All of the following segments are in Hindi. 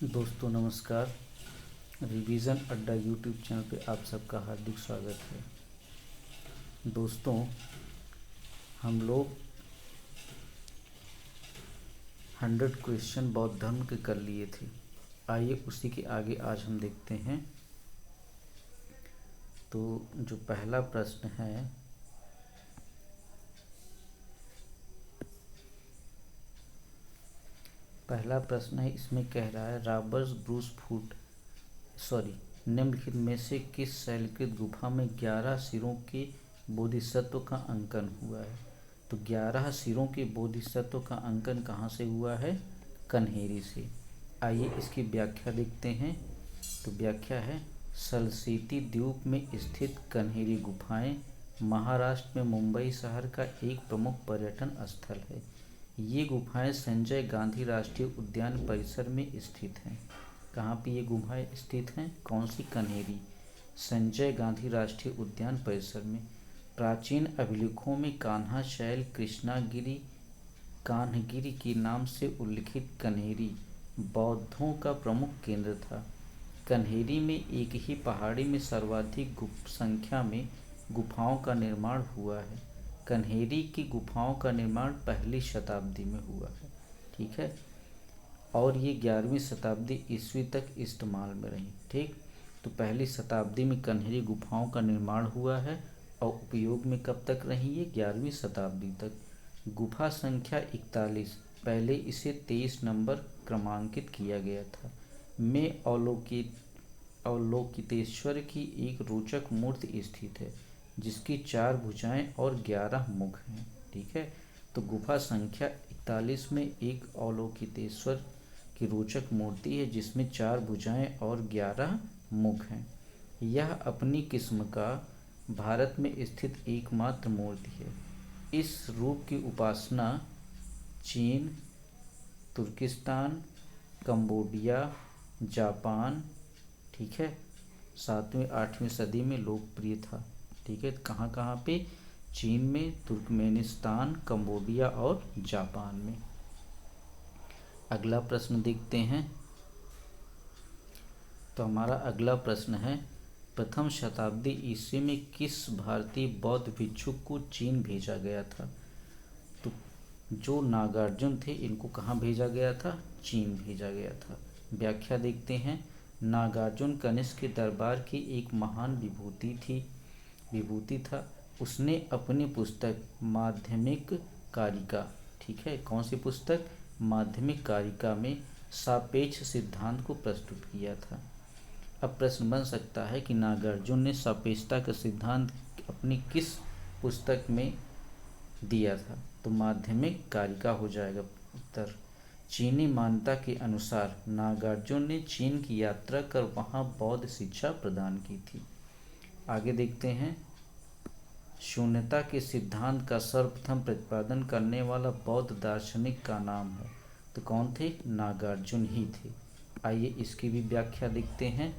दोस्तों नमस्कार। रिवीजन अड्डा यूट्यूब चैनल पे आप सबका हार्दिक स्वागत है। दोस्तों हम लोग 100 क्वेश्चन बौद्ध धर्म के कर लिए थे। आइए उसी के आगे आज हम देखते हैं। तो जो पहला प्रश्न है, इसमें कह रहा है रॉबर्ट्स ब्रूस फूट निम्नलिखित में से किस शैलकृत गुफा में 11 सिरों के बोधिसत्व का अंकन हुआ है। तो 11 सिरों के बोधिसत्व का अंकन कहाँ से हुआ है? कन्हेरी से। आइए इसकी व्याख्या देखते हैं। तो व्याख्या है, सलसेती द्वीप में स्थित कन्हेरी गुफाएं महाराष्ट्र में मुंबई शहर का एक प्रमुख पर्यटन स्थल है। ये गुफाएं संजय गांधी राष्ट्रीय उद्यान परिसर में स्थित हैं। कहाँ पे ये गुफाएं स्थित हैं? कौन सी? कन्हेरी, संजय गांधी राष्ट्रीय उद्यान परिसर में। प्राचीन अभिलेखों में कान्हा शैल, कृष्णागिरी, कान्हगिरी के नाम से उल्लिखित कन्हेरी बौद्धों का प्रमुख केंद्र था। कन्हेरी में एक ही पहाड़ी में सर्वाधिक संख्या में गुफाओं का निर्माण हुआ है। कन्हेरी की गुफाओं का निर्माण पहली शताब्दी में हुआ है, ठीक है, और ये 11वीं शताब्दी ईस्वी तक इस्तेमाल में रही, ठीक। तो पहली शताब्दी में कन्हेरी गुफाओं का निर्माण हुआ है और उपयोग में कब तक रही? ये 11वीं शताब्दी तक। गुफा संख्या 41, पहले इसे 23 नंबर क्रमांकित किया गया था, में अवलोकितेश्वर की एक रोचक मूर्ति स्थित है जिसकी 4 भुजाएं और 11 मुख हैं, ठीक है। तो गुफा संख्या 41 में एक अवलोकितेश्वर की रोचक मूर्ति है जिसमें 4 भुजाएं और 11 मुख हैं। यह अपनी किस्म का भारत में स्थित एकमात्र मूर्ति है। इस रूप की उपासना चीन, तुर्किस्तान, कंबोडिया, जापान, ठीक है, 7वीं-8वीं सदी में लोकप्रिय था, ठीक है। कहाँ कहाँ पे? चीन में, तुर्कमेनिस्तान, कंबोडिया और जापान में। अगला प्रश्न देखते हैं। तो हमारा अगला प्रश्न है, प्रथम शताब्दी ईस्वी में किस भारतीय बौद्ध भिक्षुक को चीन भेजा गया था? तो जो नागार्जुन थे इनको कहाँ भेजा गया था? चीन भेजा गया था। व्याख्या देखते हैं। नागार्जुन कनिष्क के दरबार की एक महान विभूति था। उसने अपनी पुस्तक माध्यमिक कारिका, ठीक है, कौन सी पुस्तक? माध्यमिक कारिका में सापेक्ष सिद्धांत को प्रस्तुत किया था। अब प्रश्न बन सकता है कि नागार्जुन ने सापेक्षता का सिद्धांत अपनी किस पुस्तक में दिया था? तो माध्यमिक कारिका हो जाएगा उत्तर। चीनी मान्यता के अनुसार नागार्जुन ने चीन की यात्रा कर वहां बौद्ध शिक्षा प्रदान की थी। आगे देखते हैं। शून्यता के सिद्धांत का सर्वप्रथम प्रतिपादन करने वाला बौद्ध दार्शनिक का नाम है। तो कौन थे? नागार्जुन ही थे। आइए इसकी भी व्याख्या देखते हैं।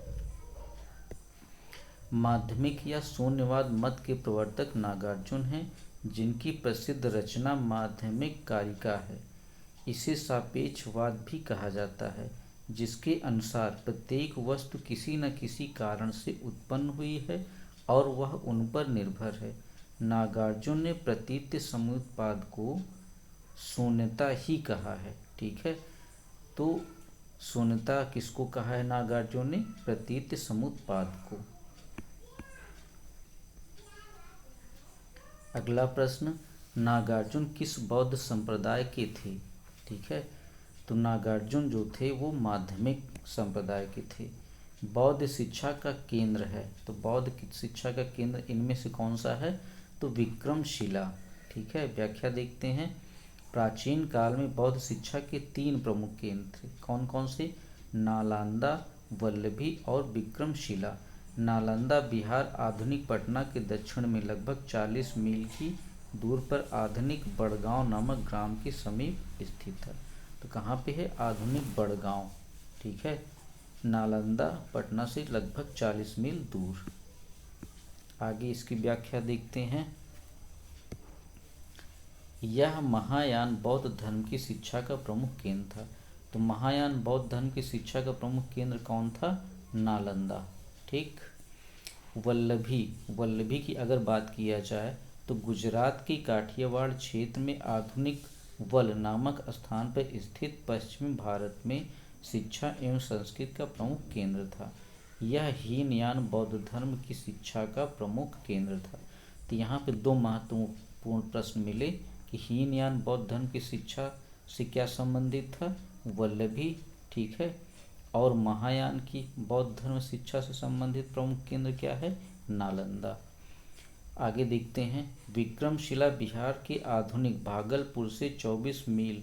माध्यमिक या शून्यवाद मत के प्रवर्तक नागार्जुन हैं, जिनकी प्रसिद्ध रचना माध्यमिक कारिका है। इसे सापेक्षवाद भी कहा जाता है, जिसके अनुसार प्रत्येक वस्तु किसी न किसी कारण से उत्पन्न हुई है और वह उन पर निर्भर है। नागार्जुन ने प्रतीत्य समुत्पाद को शून्यता ही कहा है, ठीक है। तो शून्यता किसको कहा है नागार्जुन ने? प्रतीत्य समुत्पाद को। अगला प्रश्न, नागार्जुन किस बौद्ध संप्रदाय के थे? ठीक है, तो नागार्जुन जो थे वो माध्यमिक संप्रदाय के थे। बौद्ध शिक्षा का केंद्र है, तो बौद्ध की शिक्षा का केंद्र इनमें से कौन सा है? तो विक्रमशिला, ठीक है। व्याख्या देखते हैं। प्राचीन काल में बौद्ध शिक्षा के 3 प्रमुख केंद्र थे। कौन कौन से? नालंदा, वल्लभी और विक्रमशिला। नालंदा बिहार आधुनिक पटना के दक्षिण में लगभग 40 मील की दूर पर आधुनिक बड़गांव नामक ग्राम के समीप स्थित है। तो कहाँ पे है? आधुनिक बड़गांव, ठीक है। नालंदा पटना से लगभग 40 मील दूर। आगे इसकी व्याख्या देखते हैं। यह महायान बौद्ध धर्म की शिक्षा का प्रमुख केंद्र था। तो महायान बौद्ध धर्म की शिक्षा का प्रमुख केंद्र कौन था? नालंदा। ठीक। वल्लभी की अगर बात किया जाए तो गुजरात की काठियावाड़ क्षेत्र में आधुनिक वल नामक स्थान पर स्थित पश्चिमी भारत में शिक्षा एवं संस्कृत का प्रमुख केंद्र था। यह हीनयान बौद्ध धर्म की शिक्षा का प्रमुख केंद्र था। तो यहाँ पे दो महत्वपूर्ण प्रश्न मिले कि हीनयान बौद्ध धर्म की शिक्षा से क्या संबंधित था? वल्लभी। ठीक है। और महायान की बौद्ध धर्म शिक्षा से संबंधित प्रमुख केंद्र क्या है? नालंदा। आगे देखते हैं। विक्रमशिला बिहार के आधुनिक भागलपुर से 24 मील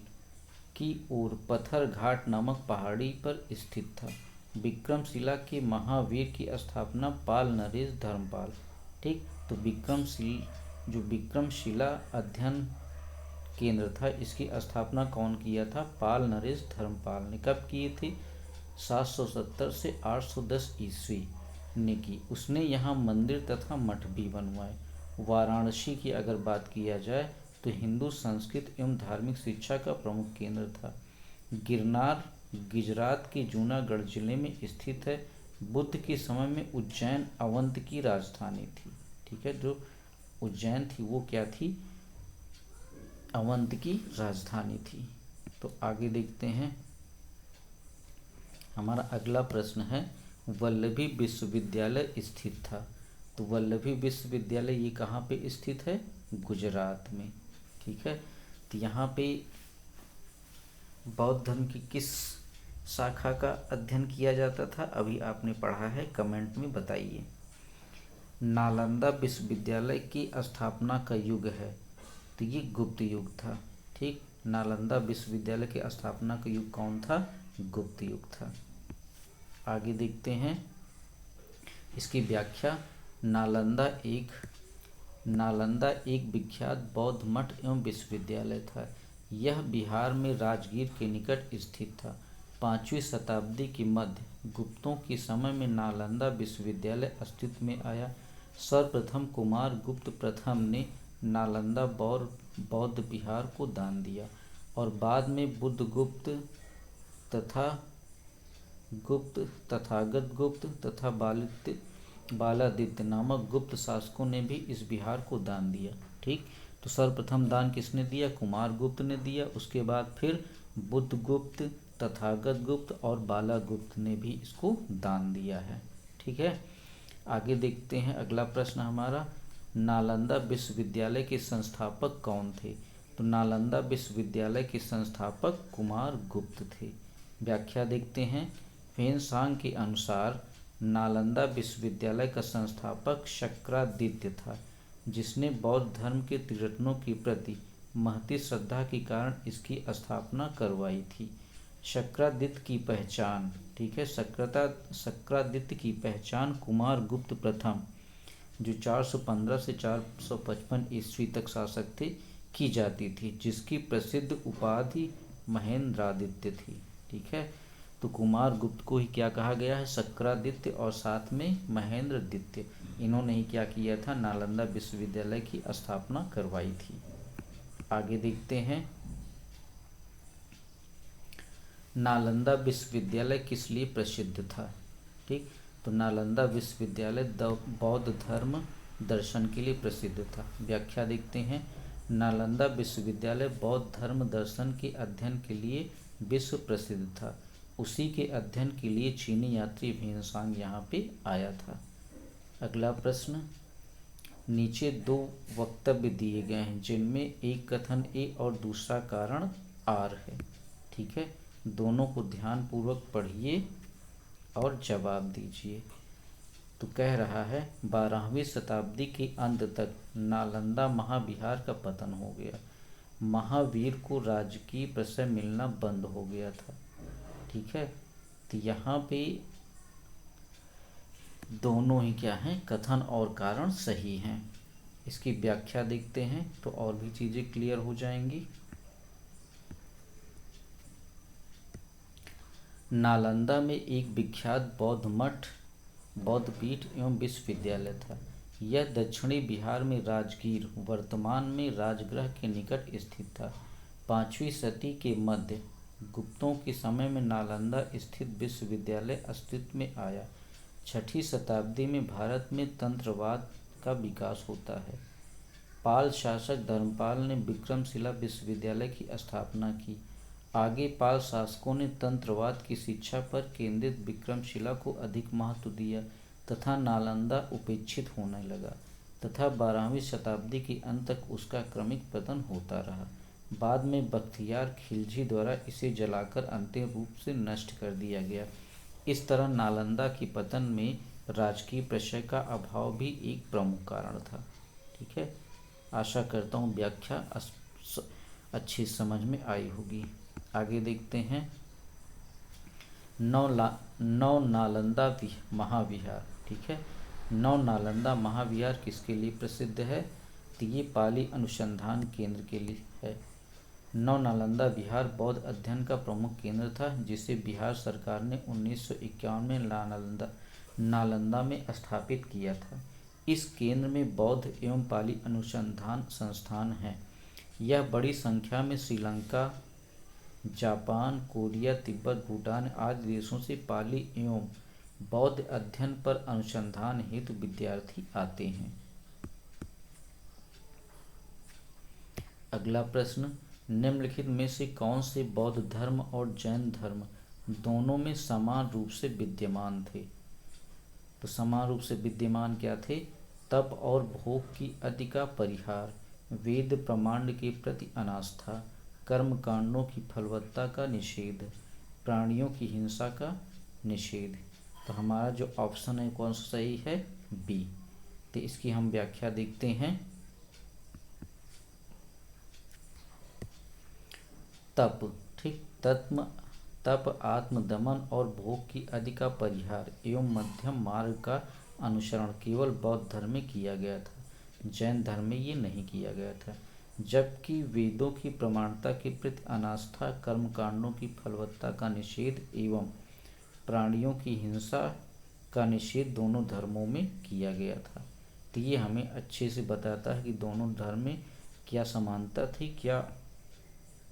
की ओर पत्थर घाट नामक पहाड़ी पर स्थित था। विक्रमशिला के महावीर की स्थापना पाल नरेश धर्मपाल। ठीक। तो विक्रमशिला अध्ययन केंद्र था, इसकी स्थापना कौन किया था? पाल नरेश धर्मपाल ने। कब किए थे? 770 से 810 ईस्वी ने की। उसने यहाँ मंदिर तथा मठ भी बनवाए। वाराणसी की अगर बात किया जाए तो हिंदू संस्कृत एवं धार्मिक शिक्षा का प्रमुख केंद्र था। गिरनार गुजरात के जूनागढ़ जिले में स्थित है। बुद्ध के समय में उज्जैन अवंत की राजधानी थी। ठीक है। जो उज्जैन थी वो क्या थी? अवंत की राजधानी थी। तो आगे देखते हैं। हमारा अगला प्रश्न है, वल्लभी विश्वविद्यालय स्थित था। तो वल्लभी विश्वविद्यालय ये कहाँ पे स्थित है? गुजरात में। ठीक है। तो यहाँ पे बौद्ध धर्म की किस शाखा का अध्ययन किया जाता था? अभी आपने पढ़ा है, कमेंट में बताइए। नालंदा विश्वविद्यालय की स्थापना का युग है, तो ये गुप्त युग था। ठीक। नालंदा विश्वविद्यालय की स्थापना का युग कौन था? गुप्त युग था। आगे देखते हैं इसकी व्याख्या। नालंदा एक विख्यात बौद्ध मठ एवं विश्वविद्यालय था। यह बिहार में राजगीर के निकट स्थित था। 5वीं शताब्दी के मध्य गुप्तों के समय में नालंदा विश्वविद्यालय अस्तित्व में आया। सर्वप्रथम कुमार गुप्त प्रथम ने नालंदा बौद्ध विहार को दान दिया और बाद में बुद्धगुप्त तथागत गुप्त तथा बालादित्य नामक गुप्त शासकों ने भी इस विहार को दान दिया। ठीक। तो सर्वप्रथम दान किसने दिया? कुमार गुप्त ने दिया। उसके बाद फिर बुद्धगुप्त, तथागत गुप्त और बालागुप्त ने भी इसको दान दिया है। ठीक है। आगे देखते हैं। अगला प्रश्न हमारा, नालंदा विश्वविद्यालय के संस्थापक कौन थे? तो नालंदा विश्वविद्यालय के संस्थापक कुमार गुप्त थे। व्याख्या देखते हैं। फेनसांग के अनुसार नालंदा विश्वविद्यालय का संस्थापक शक्रादित्य था, जिसने बौद्ध धर्म के तीर्थंकरों के प्रति महती श्रद्धा के कारण इसकी स्थापना करवाई थी। शक्रादित्य की पहचान। ठीक है। शक्रादित्य की पहचान कुमार गुप्त प्रथम, जो 415 से 455 ईस्वी तक शासक थे, की जाती थी, जिसकी प्रसिद्ध उपाधि महेंद्रादित्य थी। ठीक है। तो कुमार गुप्त को ही क्या कहा गया है? शक्रादित्य, और साथ में महेंद्रदित्य। इन्होंने ही क्या किया था? नालंदा विश्वविद्यालय की स्थापना करवाई थी। आगे देखते हैं। नालंदा विश्वविद्यालय किस लिए प्रसिद्ध था? ठीक। तो नालंदा विश्वविद्यालय बौद्ध धर्म दर्शन के लिए प्रसिद्ध था। व्याख्या देखते हैं। नालंदा विश्वविद्यालय बौद्ध धर्म दर्शन के अध्ययन के लिए विश्व प्रसिद्ध था। उसी के अध्ययन के लिए चीनी यात्री फेनसांग यहाँ पे आया था। अगला प्रश्न, नीचे दो वक्तव्य दिए गए हैं जिनमें एक कथन ए और दूसरा कारण आर है। ठीक है। दोनों को ध्यानपूर्वक पढ़िए और जवाब दीजिए। तो कह रहा है, 12वीं शताब्दी के अंत तक नालंदा महाविहार का पतन हो गया। महावीर को राजकीय प्रशय मिलना बंद हो गया था। ठीक है। तो यहाँ पे दोनों ही क्या हैं? कथन और कारण सही हैं। इसकी व्याख्या देखते हैं तो और भी चीज़ें क्लियर हो जाएंगी। नालंदा में एक विख्यात बौद्ध मठ, बौद्ध पीठ एवं विश्वविद्यालय था। यह दक्षिणी बिहार में राजगीर, वर्तमान में राजगृह के निकट स्थित था। 5वीं सदी के मध्य गुप्तों के समय में नालंदा स्थित विश्वविद्यालय अस्तित्व में आया। 6ठी शताब्दी में भारत में तंत्रवाद का विकास होता है। पाल शासक धर्मपाल ने विक्रमशिला विश्वविद्यालय की स्थापना की। आगे पाल शासकों ने तंत्रवाद की शिक्षा पर केंद्रित विक्रमशिला को अधिक महत्व दिया तथा नालंदा उपेक्षित होने लगा तथा 12वीं शताब्दी के अंत तक उसका क्रमिक पतन होता रहा। बाद में बख्तियार खिलजी द्वारा इसे जलाकर अंतिम रूप से नष्ट कर दिया गया। इस तरह नालंदा की पतन में राजकीय प्रशय का अभाव भी एक प्रमुख कारण था। ठीक है, आशा करता हूँ व्याख्या अच्छी समझ में आई होगी। आगे देखते हैं नौ नालंदा महाविहार। ठीक है, नौ नालंदा महाविहार किसके लिए प्रसिद्ध है? तो ये पाली अनुसंधान केंद्र के लिए है। नौ नालंदा विहार बौद्ध अध्ययन का प्रमुख केंद्र था, जिसे बिहार सरकार ने 1951 में नालंदा में स्थापित किया था। इस केंद्र में बौद्ध एवं पाली अनुसंधान संस्थान हैं। यह बड़ी संख्या में श्रीलंका, जापान, कोरिया, तिब्बत, भूटान आदि देशों से पाली एवं बौद्ध अध्ययन पर अनुसंधान हेतु विद्यार्थी आते हैं। अगला प्रश्न, निम्नलिखित में से कौन से बौद्ध धर्म और जैन धर्म दोनों में समान रूप से विद्यमान थे? तो समान रूप से विद्यमान क्या थे? तप और भोग की अति का परिहार, वेद प्रमाण के प्रति अनास्था, कर्म कांडों की फलवत्ता का निषेध, प्राणियों की हिंसा का निषेध। तो हमारा जो ऑप्शन है कौन सा सही है? बी। तो इसकी हम व्याख्या देखते हैं। तप, ठीक, तप आत्मदमन और भोग की आदि का परिहार एवं मध्यम मार्ग का अनुसरण केवल बौद्ध धर्म में किया गया था, जैन धर्म में ये नहीं किया गया था। जबकि वेदों की प्रमाणता के प्रति अनास्था, कर्मकांडों की फलवत्ता का निषेध एवं प्राणियों की हिंसा का निषेध दोनों धर्मों में किया गया था। तो ये हमें अच्छे से बताता है कि दोनों धर्म में क्या समानता थी, क्या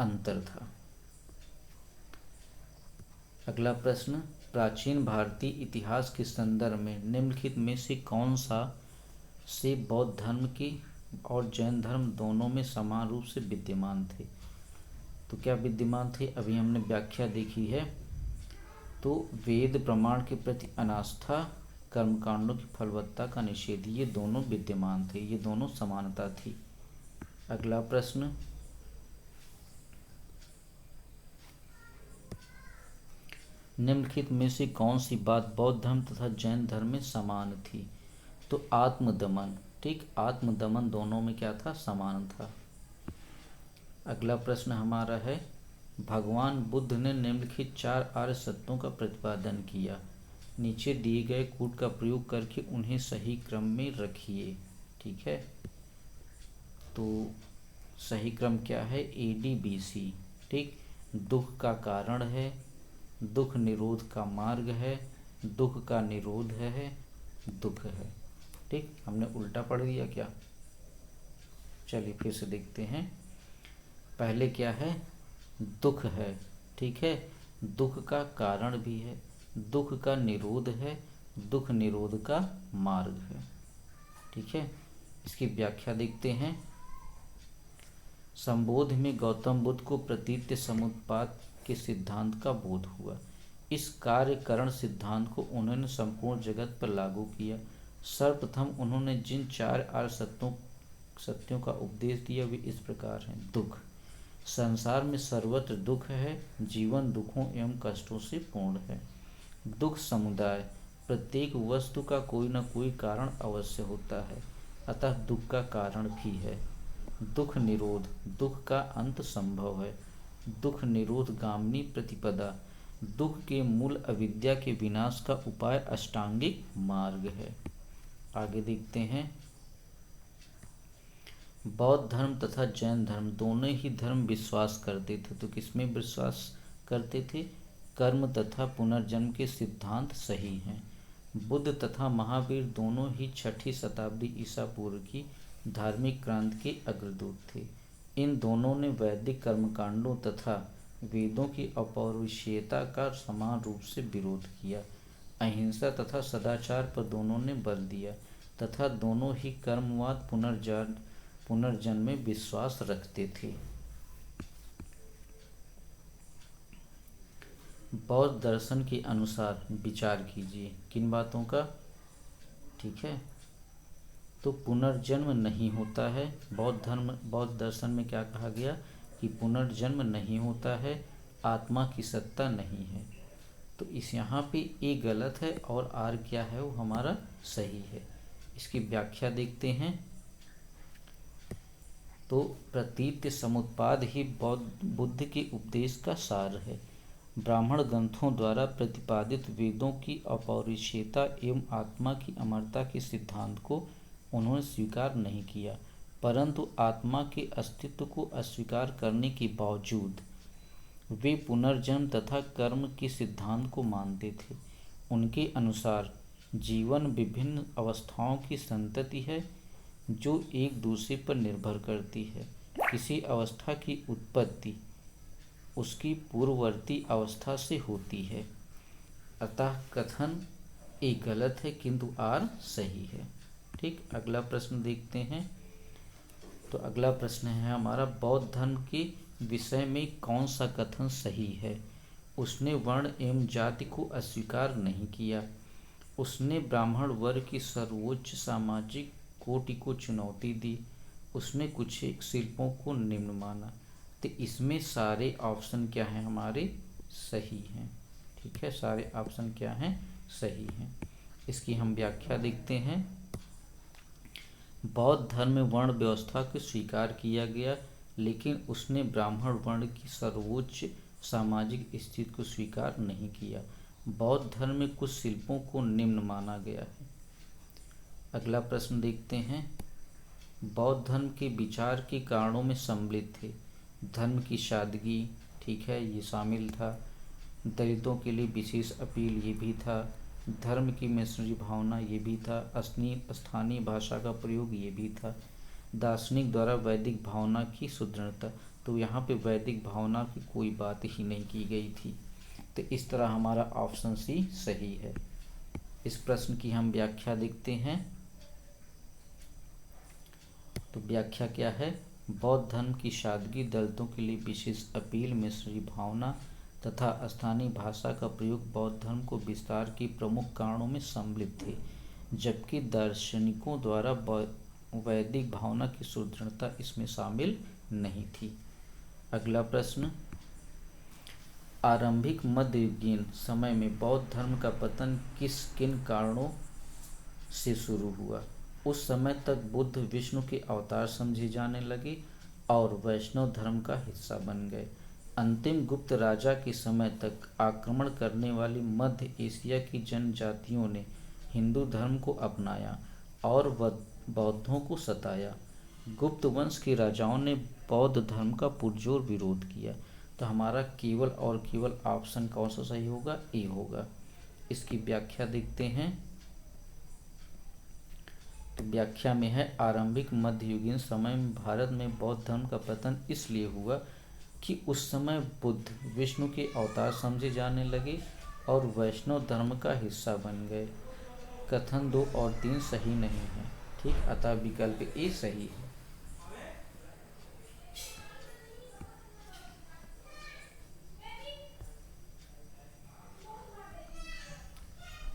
अंतर था। अगला प्रश्न, प्राचीन भारतीय इतिहास के संदर्भ में निम्नलिखित में से कौन सा से बौद्ध धर्म की और जैन धर्म दोनों में समान रूप से विद्यमान थे? तो क्या विद्यमान थे? अभी हमने व्याख्या देखी है। तो वेद प्रमाण के प्रति अनास्था, कर्मकांडों की फलवत्ता का निषेध, ये दोनों विद्यमान थे, ये दोनों समानता थी। अगला प्रश्न, निम्नलिखित में से कौन सी बात बौद्ध धर्म तथा जैन धर्म में समान थी? तो आत्मदमन, ठीक, आत्मदमन दोनों में क्या था? समान था। अगला प्रश्न हमारा है, भगवान बुद्ध ने निम्नलिखित 4 आर्य सत्यों का प्रतिपादन किया। नीचे दिए गए कूट का प्रयोग करके उन्हें सही क्रम में रखिए। ठीक है, तो सही क्रम क्या है? ADBC। ठीक, दुख का कारण है, दुख निरोध का मार्ग है, दुख का निरोध है, दुख है। ठीक, हमने उल्टा पढ़ दिया क्या? चलिए फिर से देखते हैं। पहले क्या है? दुख है, ठीक है, दुख का कारण भी है, दुख का निरोध है, दुख निरोध का मार्ग है। ठीक है, इसकी व्याख्या देखते हैं। संबोध में गौतम बुद्ध को प्रतीत्य समुत्पाद के सिद्धांत का बोध हुआ। इस कार्य करण सिद्धांत को उन्होंने संपूर्ण जगत पर लागू किया। सर्वप्रथम उन्होंने जिन 4 आर्य सत्यों का उपदेश दिया वे इस प्रकार हैं। दुख, संसार में सर्वत्र दुख है, जीवन दुखों एवं कष्टों से पूर्ण है। दुख समुदाय, प्रत्येक वस्तु का कोई न कोई कारण अवश्य होता है, अतः दुख का कारण भी है। दुख निरोध, दुख का अंत संभव है। दुख निरोध गामिनी प्रतिपदा, दुख के मूल अविद्या के विनाश का उपाय अष्टांगिक मार्ग है। आगे देखते हैं। बौद्ध धर्म तथा जैन धर्म दोनों ही धर्म विश्वास करते थे। तो किसमें विश्वास करते थे? कर्म तथा पुनर्जन्म के सिद्धांत सही हैं। बुद्ध तथा महावीर दोनों ही 6ठी शताब्दी ईसा पूर्व की धार्मिक क्रांति के अग्रदूत थे। इन दोनों ने वैदिक कर्मकांडों तथा वेदों की अपौरुषेयता का समान रूप से विरोध किया। अहिंसा तथा सदाचार पर दोनों ने बल दिया तथा दोनों ही कर्मवाद पुनर्जन्म में विश्वास रखते थे। बौद्ध दर्शन के अनुसार विचार कीजिए किन बातों का। ठीक है, तो पुनर्जन्म नहीं होता है। बौद्ध दर्शन में क्या कहा गया कि पुनर्जन्म नहीं होता है, आत्मा की सत्ता नहीं है। तो इस यहाँ पे ए गलत है और आर क्या है, वो हमारा सही है। इसकी व्याख्या देखते हैं। तो प्रतीत समुत्पाद ही बुद्ध के उपदेश का सार है। ब्राह्मण ग्रंथों द्वारा प्रतिपादित वेदों की अपौरुषेयता एवं आत्मा की अमरता के सिद्धांत को उन्होंने स्वीकार नहीं किया, परंतु आत्मा के अस्तित्व को अस्वीकार करने के बावजूद वे पुनर्जन्म तथा कर्म के सिद्धांत को मानते थे। उनके अनुसार जीवन विभिन्न अवस्थाओं की संतति है जो एक दूसरे पर निर्भर करती है। किसी अवस्था की उत्पत्ति उसकी पूर्ववर्ती अवस्था से होती है। अतः कथन ए गलत है किंतु आर सही है। ठीक, अगला प्रश्न देखते हैं। तो अगला प्रश्न है हमारा, बौद्ध धर्म के विषय में कौन सा कथन सही है। उसने वर्ण एवं जाति को अस्वीकार नहीं किया। उसने ब्राह्मण वर्ग की सर्वोच्च सामाजिक कोटि को चुनौती दी। उसने कुछ शिल्पों को निम्न माना। तो इसमें सारे ऑप्शन क्या हैं, हमारे सही हैं। ठीक है, सारे ऑप्शन क्या हैं, सही हैं। इसकी हम व्याख्या देखते हैं। बौद्ध धर्म में वर्ण व्यवस्था को स्वीकार किया गया, लेकिन उसने ब्राह्मण वर्ण की सर्वोच्च सामाजिक स्थिति को स्वीकार नहीं किया। बौद्ध धर्म में कुछ शिल्पों को निम्न माना गया है। अगला प्रश्न देखते हैं। बौद्ध धर्म के विचार के कारणों में सम्मिलित थे। धर्म की सादगी, ठीक है, ये शामिल था। दलितों के लिए विशेष अपील, ये भी था। धर्म की मिशनरी भावना, ये भी था। स्थानीय भाषा का प्रयोग, ये भी था। दार्शनिक द्वारा वैदिक भावना की सुदृढ़ता, तो यहाँ पे वैदिक भावना की कोई बात ही नहीं की गई थी। तो इस तरह हमारा ऑप्शन सी सही है। इस प्रश्न की हम व्याख्या देखते हैं। तो व्याख्या क्या है, बौद्ध धर्म की सादगी, दलितों के लिए विशेष अपील, मिशनरी भावना तथा स्थानीय भाषा का प्रयोग बौद्ध धर्म को विस्तार के प्रमुख कारणों में सम्मिलित थे, जबकि दार्शनिकों द्वारा वैदिक भावना की सुदृढ़ता इसमें शामिल नहीं थी। अगला प्रश्न, आरंभिक मध्ययुगीन समय में बौद्ध धर्म का पतन किन कारणों से शुरू हुआ। उस समय तक बुद्ध विष्णु के अवतार समझे जाने लगे और वैष्णव धर्म का हिस्सा बन गए। अंतिम गुप्त राजा के समय तक आक्रमण करने वाली मध्य एशिया की जनजातियों ने हिंदू धर्म को अपनाया और बौद्धों को सताया। गुप्त वंश के राजाओं ने बौद्ध धर्म का पुरजोर विरोध किया। तो हमारा केवल और केवल ऑप्शन कौन सा सही होगा, ए होगा। इसकी व्याख्या देखते हैं। तो व्याख्या में है, आरंभिक मध्ययुगीन समय में भारत में बौद्ध धर्म का पतन इसलिए हुआ कि उस समय बुद्ध विष्णु के अवतार समझे जाने लगे और वैष्णव धर्म का हिस्सा बन गए। कथन 2 और 3 सही नहीं है। ठीक, अतः विकल्प ए सही है।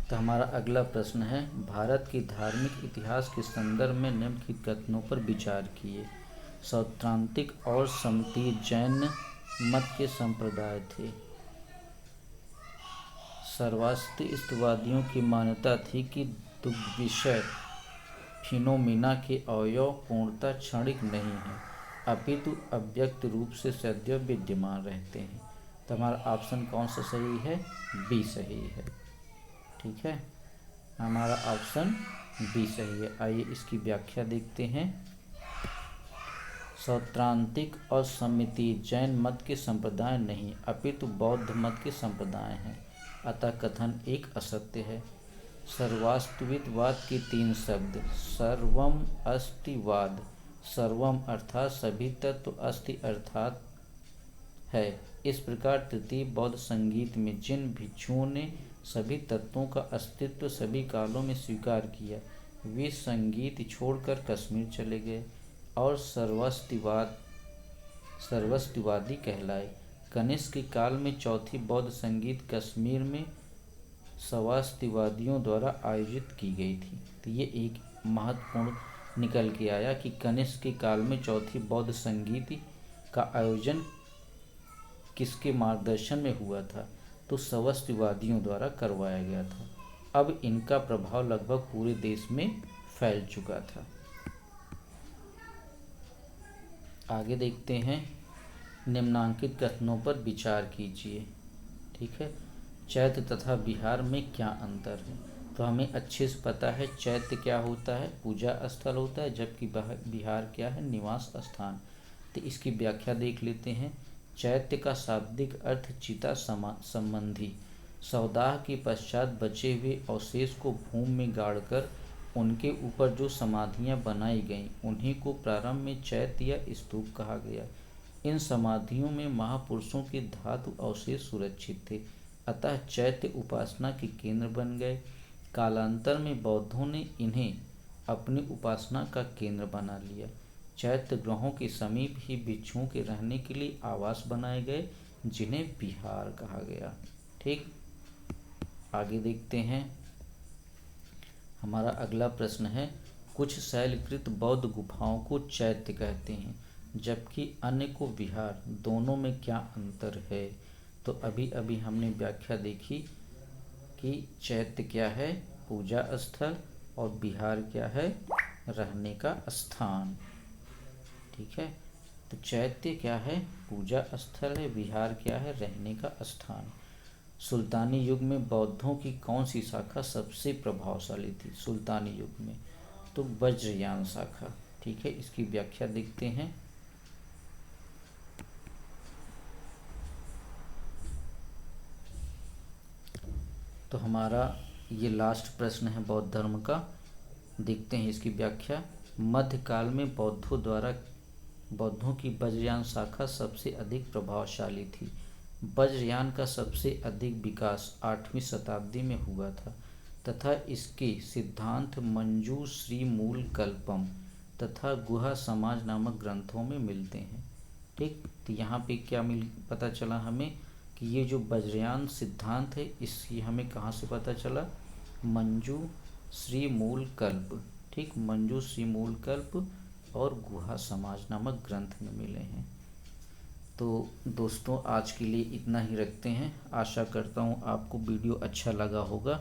तो हमारा अगला प्रश्न है, भारत के धार्मिक इतिहास के संदर्भ में निम्नलिखित कथनों पर विचार किए। सौत्रांतिक और समतीय जैन मत के संप्रदाय थे। सर्वास्तित्ववादियों की मान्यता थी कि दुग्धविषय फिनोमिना के अवयव पूर्णतः क्षणिक नहीं है, अपितु अव्यक्त रूप से सदैव विद्यमान रहते हैं। तो हमारा ऑप्शन कौन सा सही है, बी सही है। ठीक है, हमारा ऑप्शन बी सही है। आइए इसकी व्याख्या देखते हैं। सौत्रांतिक और समतीय जैन मत के संप्रदाय नहीं, अपितु बौद्ध मत के संप्रदाय हैं, अतः कथन 1 असत्य है। सर्वास्तित्ववाद के 3 शब्द, सर्वम अस्तिवाद, सर्वम अर्थात सभी तत्व, अस्ति अर्थात है। इस प्रकार तृतीय बौद्ध संगीत में जिन भिक्षुओं ने सभी तत्वों का अस्तित्व सभी कालों में स्वीकार किया, वे संगीत छोड़कर कश्मीर चले गए और सर्वस्तिवादी कहलाए। कनिष्क के काल में चौथी बौद्ध संगीत कश्मीर में सर्वस्तिवादियों द्वारा आयोजित की गई थी। तो ये एक महत्वपूर्ण निकल के आया कि कनिष्क के काल में चौथी बौद्ध संगीत का आयोजन किसके मार्गदर्शन में हुआ था, तो सर्वस्तिवादियों द्वारा करवाया गया था। अब इनका प्रभाव लगभग पूरे देश में फैल चुका था। आगे देखते हैं, निम्नांकित कथनों पर विचार कीजिए। ठीक है, चैत्य तथा विहार में क्या अंतर है? तो हमें अच्छे से पता है चैत्य क्या होता है, पूजा स्थल होता है, जबकि विहार क्या है, निवास स्थान। तो इसकी व्याख्या देख लेते हैं। चैत्य का शाब्दिक अर्थ चिता संबंधी सौदाह के पश्चात बचे हुए अवशेष को भूमि में गाड़कर उनके ऊपर जो समाधियां बनाई गईं, उन्हीं को प्रारंभ में चैत्य या स्तूप कहा गया। इन समाधियों में महापुरुषों के धातु अवशेष सुरक्षित थे, अतः चैत्य उपासना के केंद्र बन गए। कालांतर में बौद्धों ने इन्हें अपनी उपासना का केंद्र बना लिया। चैत्य ग्रहों के समीप ही भिक्षुओं के रहने के लिए आवास बनाए गए, जिन्हें विहार कहा गया। ठीक, आगे देखते हैं। हमारा अगला प्रश्न है, कुछ शैलकृत बौद्ध गुफाओं को चैत्य कहते हैं जबकि अन्य को विहार, दोनों में क्या अंतर है? तो अभी अभी हमने व्याख्या देखी कि चैत्य क्या है, पूजा स्थल, और विहार क्या है, रहने का स्थान। ठीक है, तो चैत्य क्या है, पूजा स्थल है, विहार क्या है, रहने का स्थान। सुल्तानी युग में बौद्धों की कौन सी शाखा सबसे प्रभावशाली थी? सुल्तानी युग में तो वज्रयान शाखा। ठीक है, इसकी व्याख्या देखते हैं। तो हमारा ये लास्ट प्रश्न है बौद्ध धर्म का, देखते हैं इसकी व्याख्या। मध्यकाल में बौद्धों की वज्रयान शाखा सबसे अधिक प्रभावशाली थी। वज्रयान का सबसे अधिक विकास 8वीं शताब्दी में हुआ था तथा इसके सिद्धांत मंजू श्री मूल कल्पम तथा गुहा समाज नामक ग्रंथों में मिलते हैं। ठीक, तो यहाँ पे क्या पता चला हमें कि ये जो वज्रयान सिद्धांत है, इसकी हमें कहाँ से पता चला? मंजू श्री मूल कल्प। ठीक, मंजू श्री मूल कल्प और गुहा समाज नामक ग्रंथ में मिले हैं। तो दोस्तों, आज के लिए इतना ही रखते हैं। आशा करता हूँ आपको वीडियो अच्छा लगा होगा।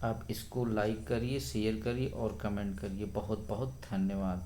आप इसको लाइक करिए, शेयर करिए और कमेंट करिए। बहुत बहुत धन्यवाद।